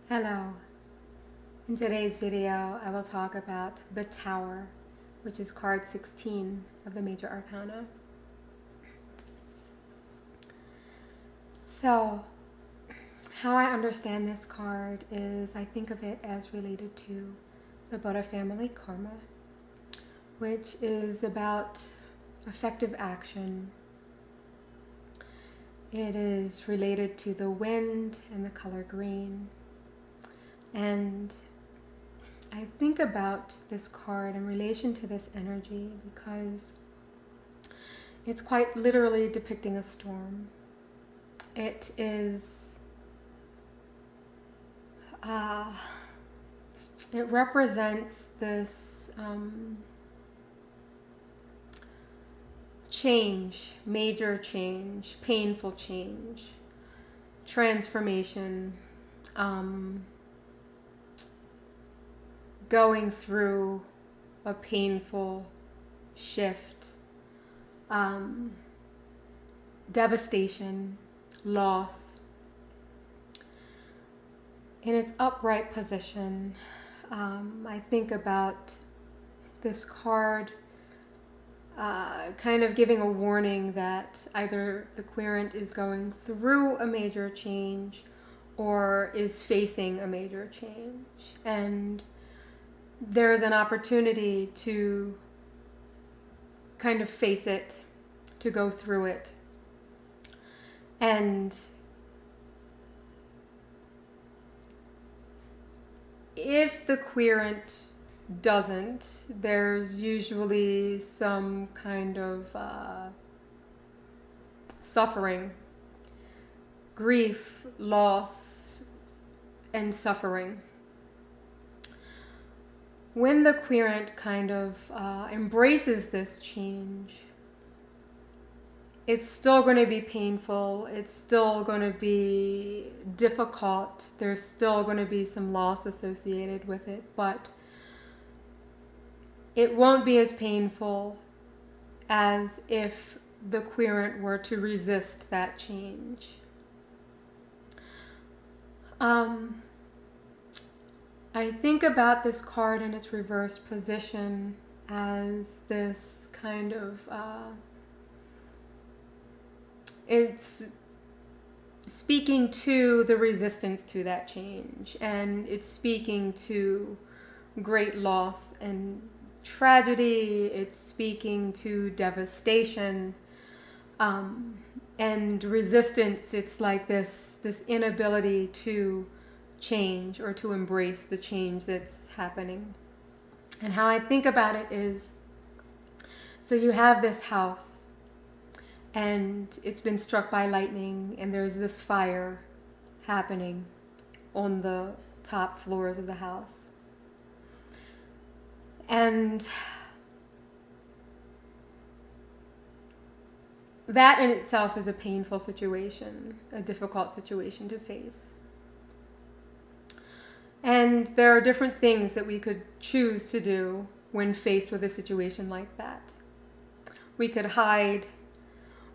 Hello. In today's video, I will talk about the Tower, which is card 16 of the Major Arcana. So, how I understand this card is I think of it as related to the Buddha family karma, which is about effective action. It is related to the wind and the color green. And I think about this card in relation to this energy because it's quite literally depicting a storm. It is, it represents this change, major change, painful change, transformation, going through a painful shift, devastation, loss. In its upright position, I think about this card kind of giving a warning that either the querent is going through a major change or is facing a major change. And there is an opportunity to kind of face it, to go through it. And if the querent doesn't, there's usually some kind of suffering, grief, loss, and suffering. When the querent kind of embraces this change, it's still going to be painful, it's still going to be difficult, there's still going to be some loss associated with it, but it won't be as painful as if the querent were to resist that change. I think about this card in its reversed position as this kind of, it's speaking to the resistance to that change, and it's speaking to great loss and tragedy, it's speaking to devastation, and resistance. It's like this inability to change or to embrace the change that's happening. And how I think about it is, so you have this house and it's been struck by lightning and there's this fire happening on the top floors of the house. And that in itself is a painful situation, a difficult situation to face. And there are different things that we could choose to do when faced with a situation like that. We could hide,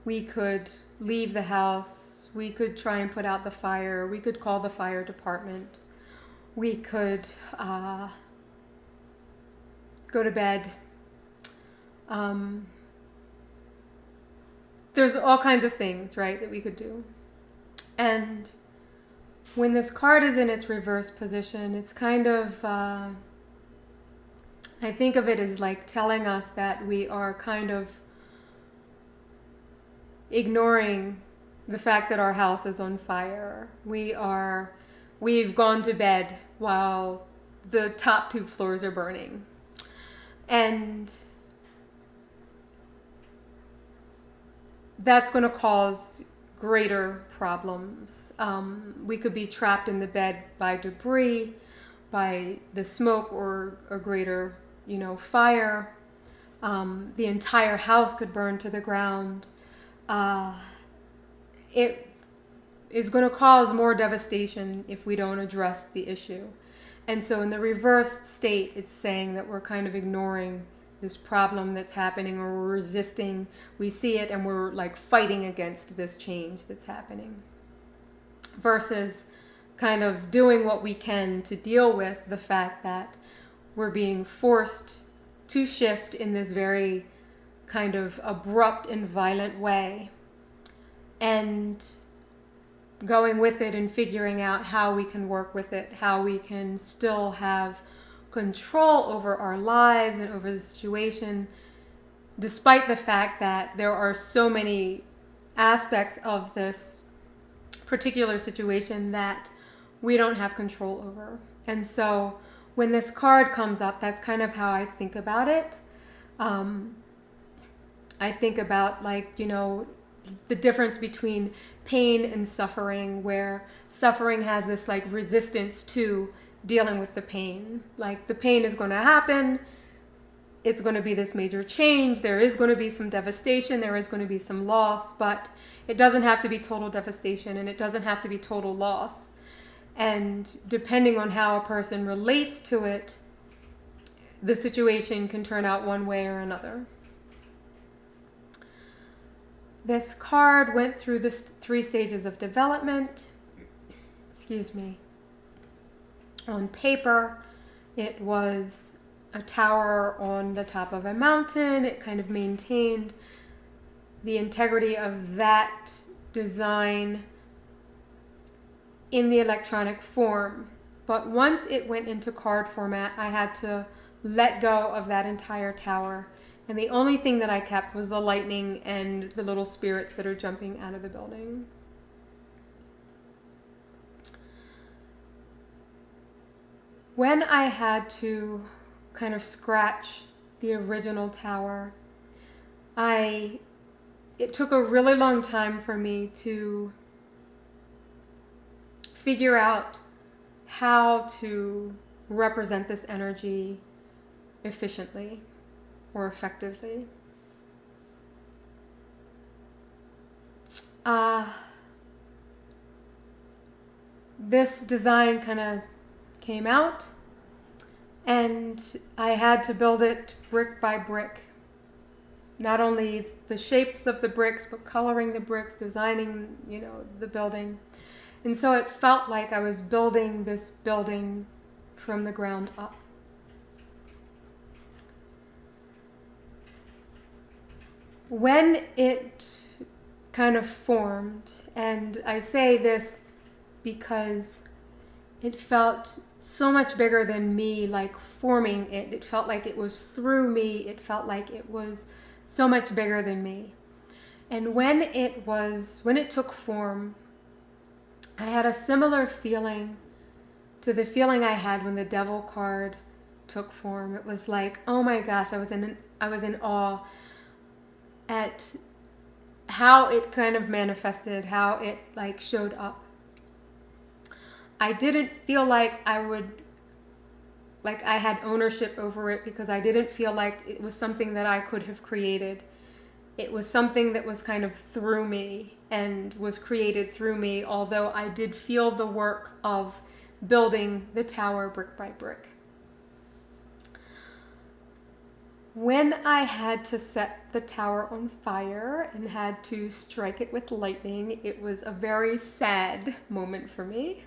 we could leave the house, we could try and put out the fire, we could call the fire department, we could go to bed. There's all kinds of things, right, that we could do. And when this card is in its reverse position, it's kind of, I think of it as like telling us that we are kind of ignoring the fact that our house is on fire. We've gone to bed while the top 2 floors are burning. And that's going to cause greater problems. We could be trapped in the bed by debris, by the smoke or a greater, fire. The entire house could burn to the ground. It is going to cause more devastation if we don't address the issue. And so in the reversed state, it's saying that we're kind of ignoring this problem that's happening, or we're resisting. We see it and we're like fighting against this change that's happening. Versus kind of doing what we can to deal with the fact that we're being forced to shift in this very kind of abrupt and violent way, and going with it and figuring out how we can work with it, how we can still have control over our lives and over the situation, despite the fact that there are so many aspects of this particular situation that we don't have control over. And so when this card comes up, that's kind of how I think about it. I think about, like, you know, the difference between pain and suffering, where suffering has this like resistance to dealing with the pain. Like, the pain is going to happen. It's going to be this major change. There is going to be some devastation. There is going to be some loss, but it doesn't have to be total devastation, and it doesn't have to be total loss. And depending on how a person relates to it, the situation can turn out one way or another. This card went through the 3 stages of development. Excuse me. On paper, it was a tower on the top of a mountain. It kind of maintained the integrity of that design in the electronic form. But once it went into card format, I had to let go of that entire tower. And the only thing that I kept was the lightning and the little spirits that are jumping out of the building. When I had to kind of scratch the original tower, it took a really long time for me to figure out how to represent this energy efficiently or effectively. This design kind of came out, and I had to build it brick by brick. Not only the shapes of the bricks, but coloring the bricks, designing, you know, the building. And so it felt like I was building this building from the ground up. When it kind of formed, and I say this because it felt so much bigger than me, like forming it. It felt like it was through me. It felt like it was so much bigger than me. And when it took form, I had a similar feeling to the feeling I had when the Devil card took form. It was like, oh my gosh, I was in awe at how it kind of manifested, how it like showed up. I didn't feel like I had ownership over it, because I didn't feel like it was something that I could have created. It was something that was kind of through me and was created through me, although I did feel the work of building the tower brick by brick. When I had to set the tower on fire and had to strike it with lightning, it was a very sad moment for me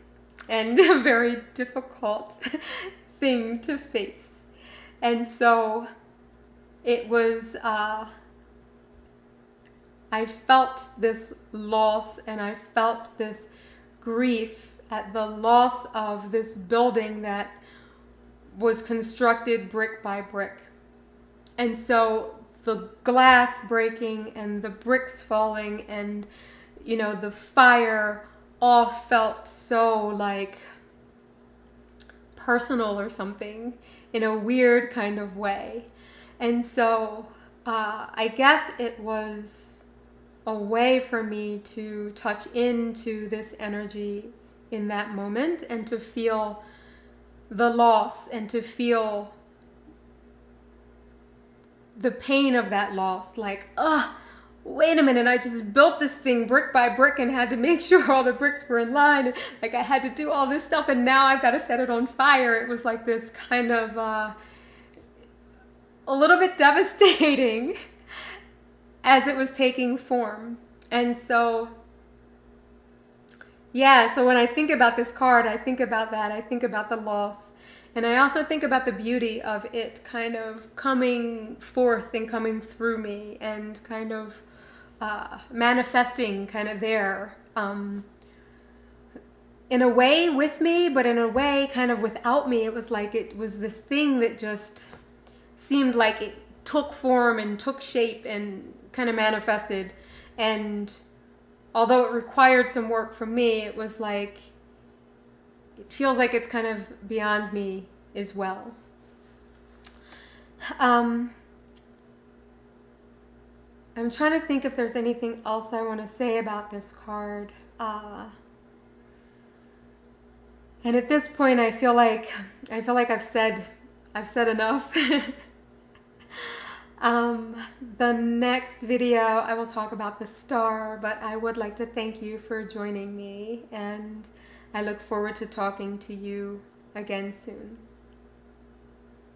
and a very difficult thing to face. And so it was, I felt this loss, and I felt this grief at the loss of this building that was constructed brick by brick. And so the glass breaking and the bricks falling and, you know, the fire all felt so like personal or something in a weird kind of way. And so I guess it was a way for me to touch into this energy in that moment and to feel the loss and to feel the pain of that loss. Like, wait a minute, I just built this thing brick by brick and had to make sure all the bricks were in line. Like, I had to do all this stuff, and now I've got to set it on fire. It was like this kind of a little bit devastating as it was taking form. And so Yeah, so when I think about this card, I think about that. I think about the loss. And I also think about the beauty of it kind of coming forth and coming through me and kind of manifesting kind of there. In a way with me, but in a way kind of without me. It was like it was this thing that just seemed like it took form and took shape and kind of manifested. And although it required some work from me, it was like, it feels like it's kind of beyond me as well. Um, I'm trying to think if there's anything else I want to say about this card. And at this point, I feel like I've said enough. The next video, I will talk about the star, but I would like to thank you for joining me, and I look forward to talking to you again soon.